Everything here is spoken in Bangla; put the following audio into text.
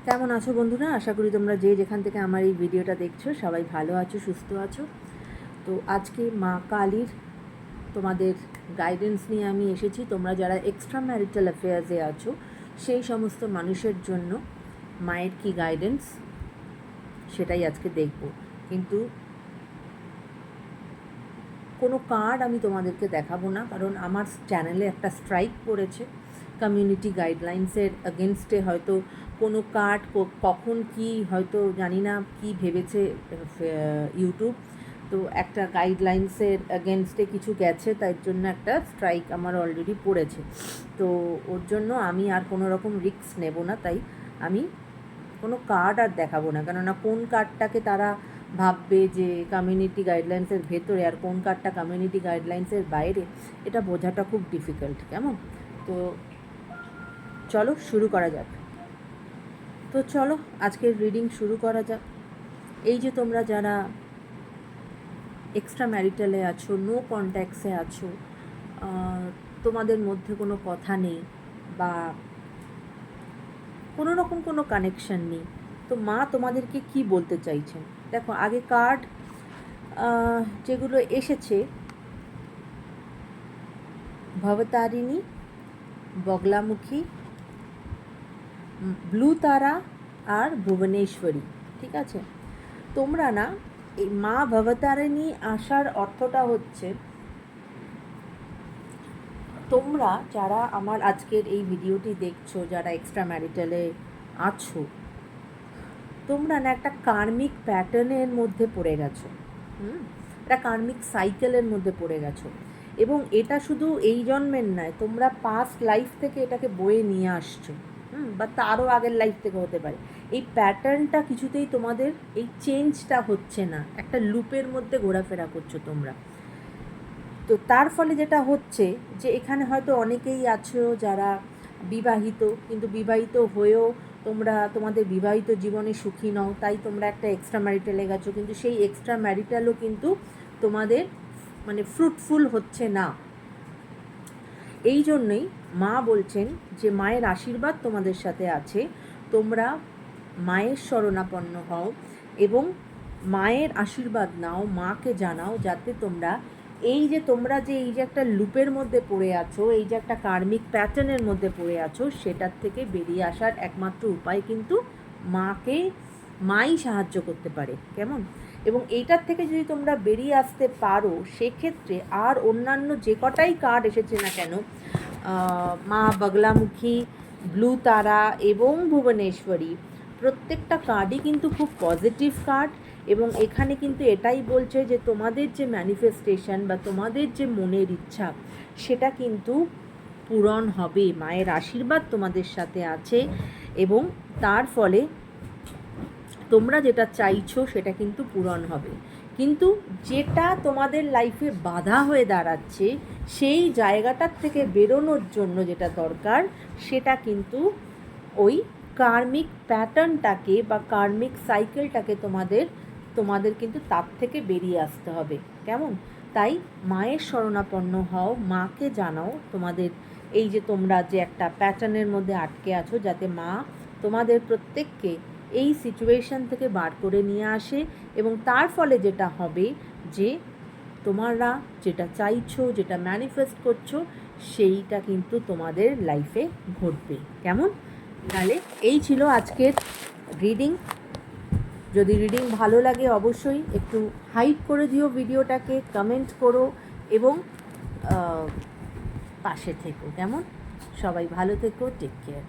কেমন আছো বন্ধুরা? আশা করি তোমরা যে যেখান থেকে আমার এই ভিডিওটা দেখছো সবাই ভালো আছো, সুস্থ আছো। তো আজকে মা কালীর তোমাদের গাইডেন্স নিয়ে আমি এসেছি। তোমরা যারা এক্সট্রা ম্যারিটাল অ্যাফেয়ার্সে আছো সেই সমস্ত মানুষের জন্য মায়ের কি গাইডেন্স সেটাই আজকে দেখব। কিন্তু কোনো কার্ড আমি তোমাদেরকে দেখাবো না, কারণ আমার চ্যানেলে একটা স্ট্রাইক পড়েছে কমিউনিটি গাইডলাইন্সের এগেনস্টে। হয়তো কোনো কার্ড কখন কি হয়তো জানি না কি ভেবেছে ইউটিউব, তো একটা গাইডলাইন্সের এগেনস্টে কিছু গেছে, তাই জন্য একটা স্ট্রাইক আমার অলরেডি পড়েছে। তো ওর জন্য আমি আর কোনো রকম রিস্ক নেব না, তাই আমি কোনো কার্ড আর দেখাবো না। কেননা কোন কার্ডটাকে তারা ভাববে যে কমিউনিটি গাইডলাইন্সের ভেতরে আর কোন কার্ডটা কমিউনিটি গাইডলাইন্সের বাইরে, এটা বোঝাটা খুব ডিফিকাল্ট। কেমন? তো চলো শুরু করা যাক। তো চলো আজকের রিডিং শুরু করা যাক। এই যে তোমরা যারা এক্সট্রা ম্যারিটালে আছো, নো কন্ট্যাক্টসে আছো, তোমাদের মধ্যে কোনো কথা নেই বা কোনো রকম কোনো কানেকশন নেই, তো মা তোমাদেরকে কি বলতে চাইছেন দেখো। আগে কার্ড যেগুলো এসেছে, ভবতারিণী, বগলামুখী, ব্লু তারা আর ভুবনেশ্বরী। ঠিক আছে? তোমরা না এই মা ভবতারিণী আসার অর্থটা হচ্ছে, তোমরা যারা আমার আজকের এই ভিডিওটি দেখছো, যারা এক্সট্রা ম্যারিটালে আছো, তোমরা না একটা কার্মিক প্যাটার্নের মধ্যে পড়ে গেছো। একটা কার্মিক সাইকেলের মধ্যে পড়ে গেছো, এবং এটা শুধু এই জন্মের নয়, তোমরা পাস্ট লাইফ থেকে এটাকে বয়ে নিয়ে আসছো, বা তারও আগের লাইফ থেকে হতে পারে। এই প্যাটার্নটা কিছুতেই তোমাদের এই চেঞ্জটা হচ্ছে না, একটা লুপের মধ্যে ঘোরাফেরা করছো তোমরা। তো তার ফলে যেটা হচ্ছে যে এখানে হয়তো অনেকেই আছো যারা বিবাহিত, কিন্তু বিবাহিত হয়েও তোমরা তোমাদের বিবাহিত জীবনে সুখী নও, তাই তোমরা একটা এক্সট্রা ম্যারিটালে গেছো, কিন্তু সেই এক্সট্রা ম্যারিটালও কিন্তু তোমাদের মানে ফ্রুটফুল হচ্ছে না। এই জন্যই মা বলছেন যে মায়ের আশীর্বাদ তোমাদের সাথে আছে, তোমরা মায়ের শরণাপন্ন হও এবং মায়ের আশীর্বাদ নাও, মাকে জানাও, যাতে তোমরা এই যে একটা লুপের মধ্যে পড়ে আছো, এই যে একটা কার্মিক প্যাটার্নের মধ্যে পড়ে আছো, সেটার থেকে বেরিয়ে আসার একমাত্র উপায় কিন্তু মাই সাহায্য করতে পারে। কেমন? এবং এইটার থেকে যদি তোমরা বেরিয়ে আসতে পারো, সেক্ষেত্রে আর অন্যান্য যে কটাই কার্ড এসেছে না কেন, মা বগলামুখী, ব্লু তারা এবং ভুবনেশ্বরী, প্রত্যেকটা কার্ডই কিন্তু খুব পজিটিভ কার্ড। এবং এখানে কিন্তু এটাই বলছে যে তোমাদের যে ম্যানিফেস্টেশন বা তোমাদের যে মনের ইচ্ছা, সেটা কিন্তু পূরণ হবে। মায়ের আশীর্বাদ তোমাদের সাথে আছে এবং তার ফলে তোমরা যেটা চাইছো সেটা কিন্তু পূরণ হবে। কিন্তু যেটা তোমাদের লাইফে বাধা হয়ে দাঁড়াচ্ছে, সেই জায়গাটার থেকে বেরোনোর জন্য যেটা দরকার, সেটা কিন্তু ওই কার্মিক প্যাটার্নটাকে বা কার্মিক সাইকেলটাকে তোমাদের কিন্তু তার থেকে বেরিয়ে আসতে হবে। কেমন? তাই মায়ের শরণাপন্ন হও, মাকে জানাও তোমাদের এই যে তোমরা যে একটা প্যাটার্নের মধ্যে আটকে আছো, যাতে মা তোমাদের প্রত্যেককে এই সিচুয়েশান থেকে বার করে নিয়ে আসে। এবং তার ফলে যেটা হবে যে তোমরা যেটা চাইছো, যেটা ম্যানিফেস্ট করছো, সেইটা কিন্তু তোমাদের লাইফে ঘটবে। কেমন? তাহলে এই ছিল আজকের রিডিং। যদি রিডিং ভালো লাগে অবশ্যই একটু হাইপ করে দিও ভিডিওটাকে, কমেন্ট করো এবং পাশে থেকো। কেমন? সবাই ভালো থেকো, টেক কেয়ার।